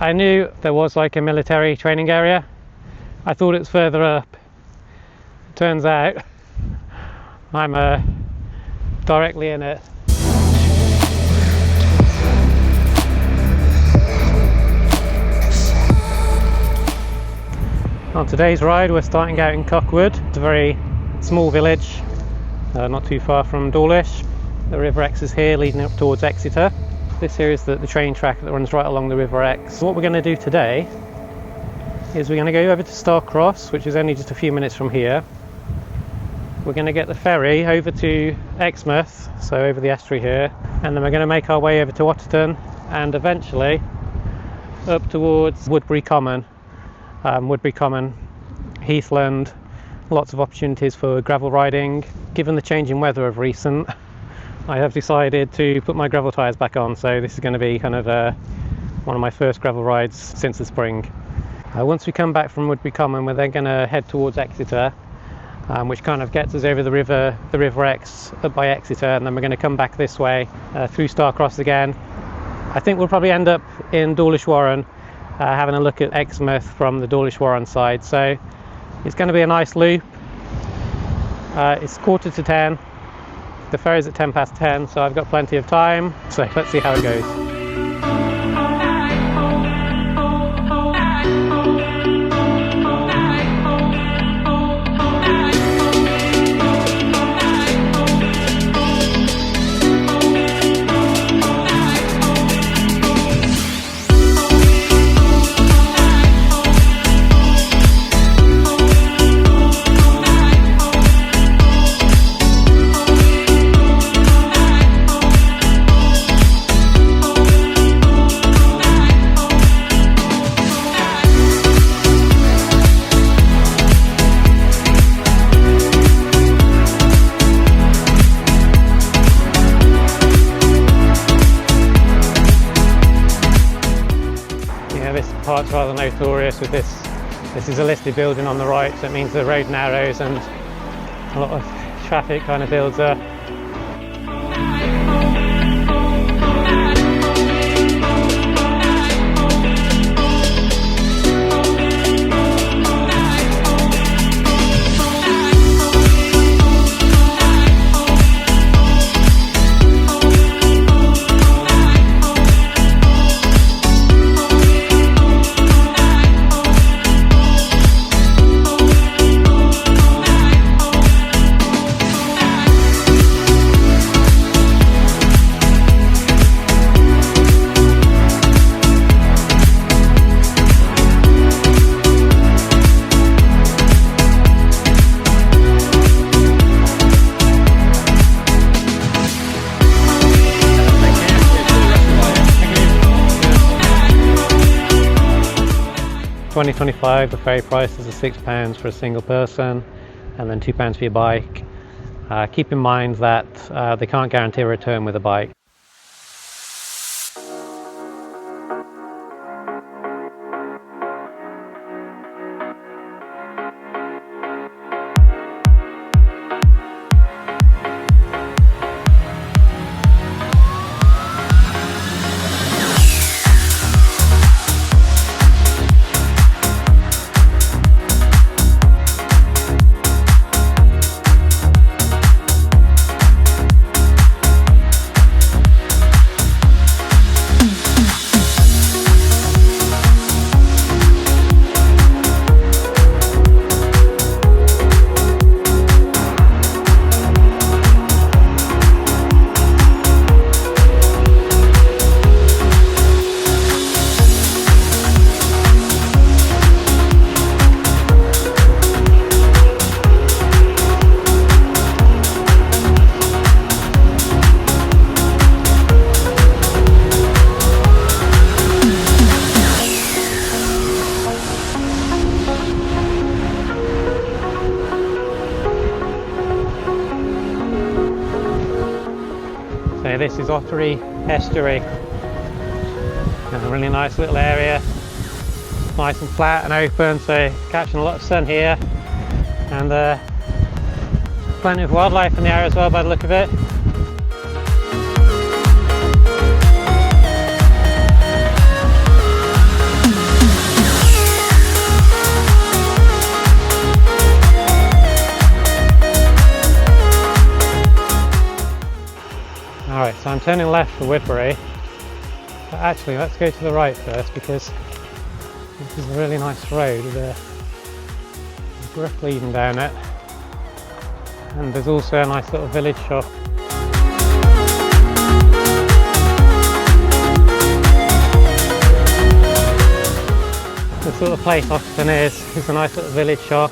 I knew there was like a military training area. I thought it was further up. Turns out I'm directly in it. On today's ride we're starting out in Cockwood. It's a very small village, not too far from Dawlish. The River Exe is here leading up towards Exeter. This here is the train track that runs right along the River Exe. What we're going to do today is we're going to go over to Starcross, which is only just a few minutes from here. We're going to get the ferry over to Exmouth, so over the estuary here, and then we're going to make our way over to Otterton and eventually up towards Woodbury Common. Woodbury Common, heathland, lots of opportunities for gravel riding. Given the changing weather of recent, I have decided to put my gravel tyres back on, so this is going to be kind of one of my first gravel rides since the spring. Once we come back from Woodbury Common, we're then going to head towards Exeter, which kind of gets us over the River Exe up by Exeter, and then we're going to come back this way through Starcross again. I think we'll probably end up in Dawlish Warren, having a look at Exmouth from the Dawlish Warren side. So it's going to be a nice loop. It's 10:15. The ferry's at 10:10, so I've got plenty of time. So let's see how it goes. Part's rather notorious with this. This is a listed building on the right, so it means the road narrows and a lot of traffic kind of builds up. $20.25, the ferry prices are £6 for a single person and then £2 for your bike. Keep in mind that they can't guarantee a return with a bike. So this is Exe Estuary, a really nice little area, nice and flat and open, so catching a lot of sun here, and plenty of wildlife in the area as well by the look of it. turning left for Woodbury, but actually let's go to the right first, because this is a really nice road with a brook leading down it, and there's also a nice little village shop. The sort of place Otterton is a nice little village shop.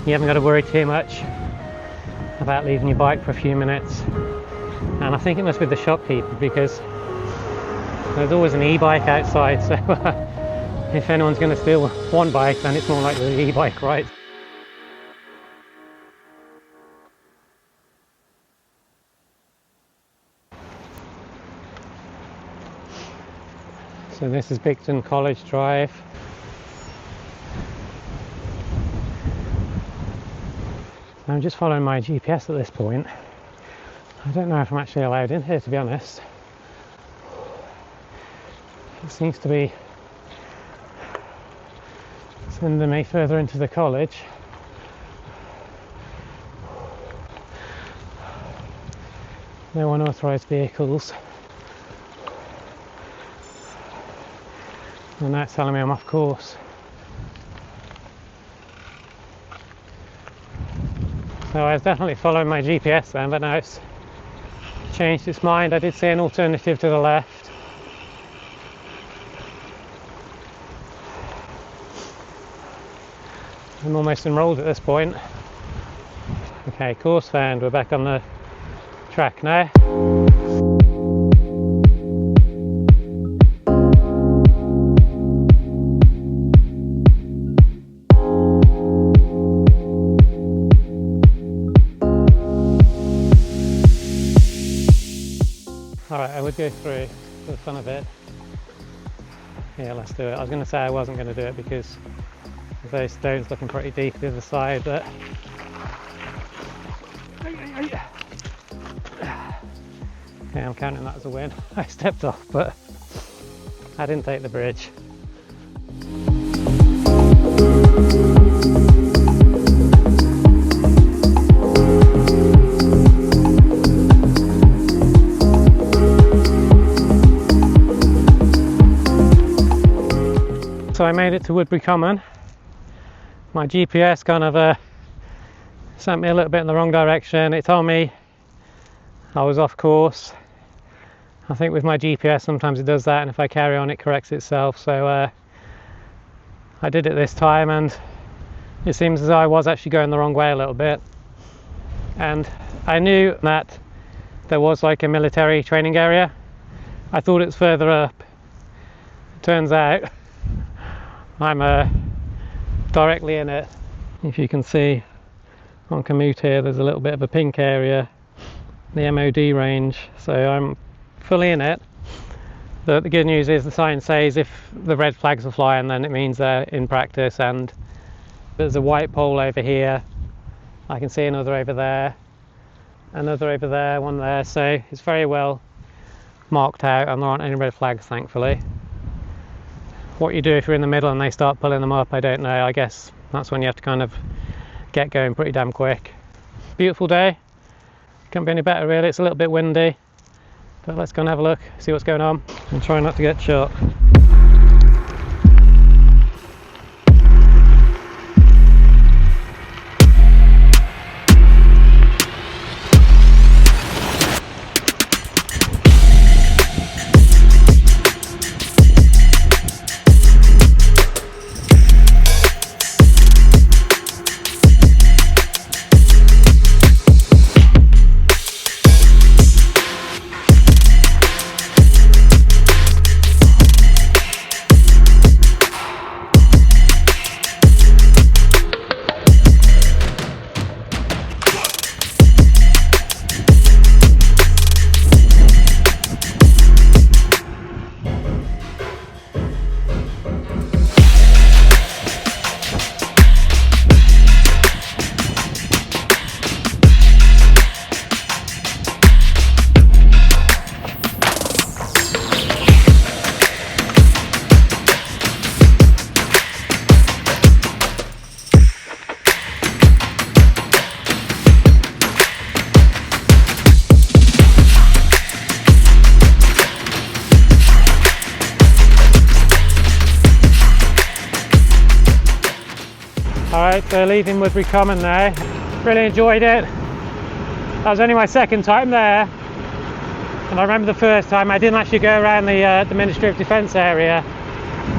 You haven't got to worry too much about leaving your bike for a few minutes, and I think it must be the shopkeeper, because there's always an e-bike outside, so if anyone's going to steal one bike, then it's more likely the e-bike, right? So this is Bicton College Drive. I'm just following my GPS at this point. I don't know if I'm actually allowed in here, to be honest. It seems to be sending me further into the college. No unauthorised vehicles. And that's telling me I'm off course. So I was definitely following my GPS then, but now it's changed its mind. I did see an alternative to the left. I'm almost enrolled at this point. Okay, course found. We're back on the track now. Alright, I would go through for the fun of it. Yeah, let's do it. I was going to say I wasn't going to do it because of those stones looking pretty deep to the other side, but okay, I'm counting that as a win. I stepped off, but I didn't take the bridge. So I made it to Woodbury Common. My GPS kind of sent me a little bit in the wrong direction. It told me I was off course. I think with my GPS sometimes it does that, and if I carry on it corrects itself. So I did it this time, and it seems as though I was actually going the wrong way a little bit. And I knew that there was like a military training area. I thought it was further up. It turns out I'm directly in it. If you can see on commute here, there's a little bit of a pink area, the MOD range, so I'm fully in it. The good news is the sign says if the red flags are flying, then it means they're in practice, and there's a white pole over here. I can see another over there, another over there, one there, so it's very well marked out and there aren't any red flags, thankfully. What you do if you're in the middle and they start pulling them up, I don't know. I guess that's when you have to kind of get going pretty damn quick. Beautiful day. Couldn't be any better really. It's a little bit windy, but let's go and have a look, see what's going on, and try not to get shot. Alright, so leaving Woodbury Common now. Really enjoyed it. That was only my second time there. And I remember the first time I didn't actually go around the Ministry of Defence area.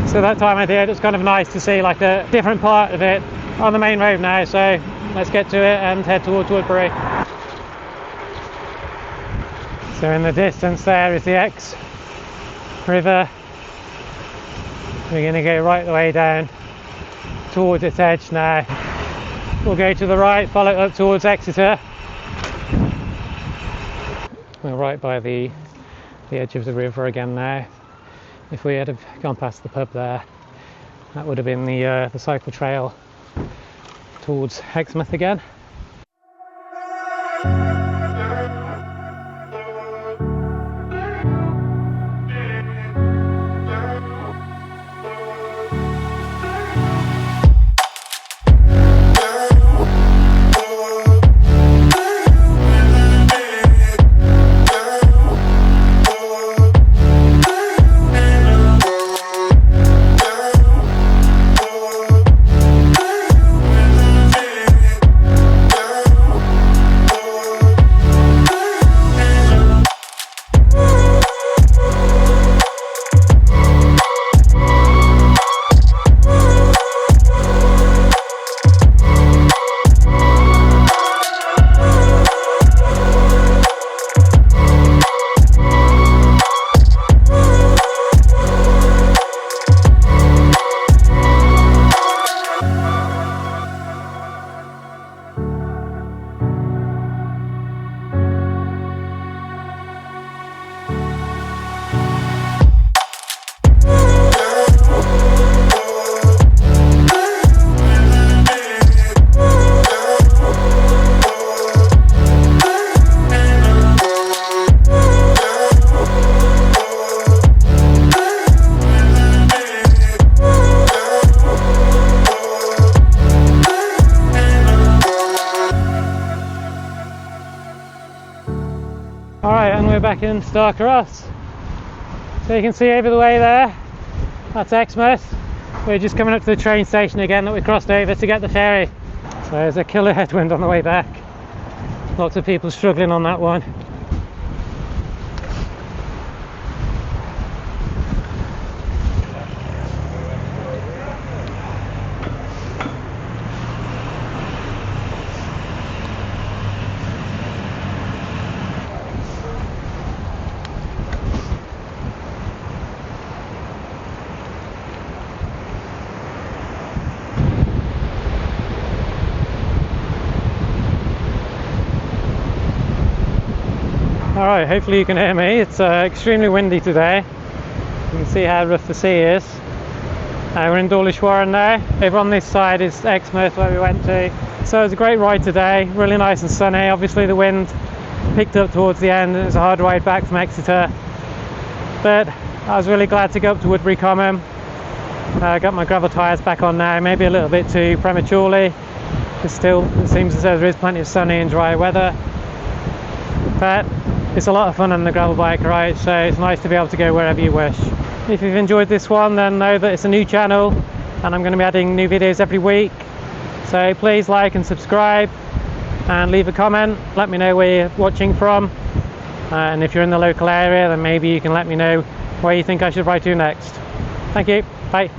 So that time I did, it was kind of nice to see like a different part of it on the main road now. So let's get to it and head towards Woodbury. So in the distance there is the Exe River. We're going to go right the way down towards its edge now. We'll go to the right, follow up towards Exeter. We're right by the edge of the river again now. If we had have gone past the pub there, that would have been the cycle trail towards Exmouth again. Alright, and we're back in Starcross. So you can see over the way there, that's Exmouth. We're just coming up to the train station again that we crossed over to get the ferry. So there's a killer headwind on the way back. Lots of people struggling on that one. Alright, hopefully you can hear me. It's extremely windy today. You can see how rough the sea is. We're in Dawlish Warren now. Over on this side is Exmouth where we went to. So it was a great ride today, really nice and sunny. Obviously the wind picked up towards the end and it was a hard ride back from Exeter. But I was really glad to go up to Woodbury Common. I got my gravel tyres back on now, maybe a little bit too prematurely. But still, it seems as though there is plenty of sunny and dry weather. But it's a lot of fun on the gravel bike ride, so it's nice to be able to go wherever you wish. If you've enjoyed this one, then know that it's a new channel and I'm going to be adding new videos every week. So please like and subscribe and leave a comment. Let me know where you're watching from. And if you're in the local area, then maybe you can let me know where you think I should ride to next. Thank you. Bye.